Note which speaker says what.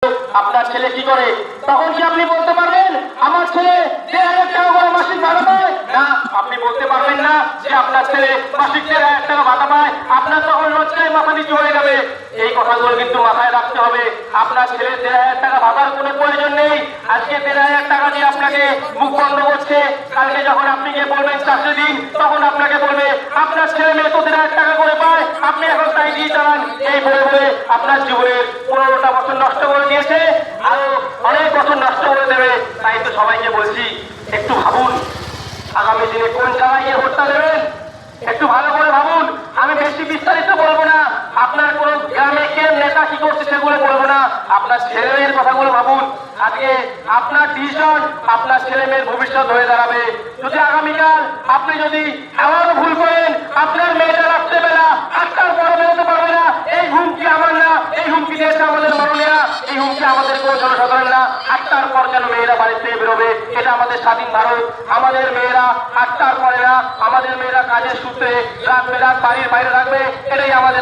Speaker 1: আপনার ছেলে কি করে, তখন কি আপনি বলতে পারবেন আমার ছেলে 1,500 টাকা করে মাসিক ভাড়া পায়? না, আপনি বলতে পারবেন না যে আপনার ছেলে মাসিক 1,500 টাকা ভাড়া পায়। আপনার তখন লজ্জায় মাথা নিচু হয়ে যাবে। এই কথাগুলো কিন্তু মাথায় রাখতে হবে। আপনার ছেলে 1,500 টাকা ভাড়ার কোনো প্রয়োজন নেই। আজকে 1,500 টাকা দিয়ে আপনাকে মুখ বন্ধ করছে, কালকে যখন আপনি গিয়ে বলবেন চাকরি দিন, তখন আপনাকে বলবে আপনার ছেলে মেয়ে তো 1,500 টাকা করে পায়, আপনি এখন তাই দিয়ে চালান। এই বলে বলে আপনার জীবনের 15টা বছর নষ্ট করে দিয়েছে, আরো অনেক বছর নষ্ট করে দেবে। তাই তো সবাইকে বলছি, একটু ভাবুন আগামী দিনে কোন জায়গায় গিয়ে ভোটটা দেবেন। একটু ভালো করে ভাবুন। আমি বেশি বিস্তারিত বলবো না, আপনার কোন গ্রামে কে নেতা কি করছে সেগুলো বলবো না, আপনার ছেলে মেয়ের কথাগুলো ভাবুন। আজকে আপনার ডিসিশন আপনার ছেলে মেয়ের ভবিষ্যৎ হয়ে দাঁড়াবে। যদি আগামীকাল আপনি যদি এমন ভুল করেন আপনার মেয়েটা রাত্রেবেলা 8টার পরে বেরোতে পারবে না, এই হুমকি আমার না, এই হুমকি দিয়েছে আমাদের মাননীয়া, এই হুমকি আমাদের কোন জনসাধারণ না। 8টার পর কেন মেয়েরা বাড়ি থেকে বেরোবে? এটা আমাদের স্বাধীন ভারত। আমাদের মেয়েরা 8টার পরে না, আমাদের মেয়েরা কাজের সূত্রে রাত বেরাত বাড়ির বাইরে রাখবে, এটাই আমাদের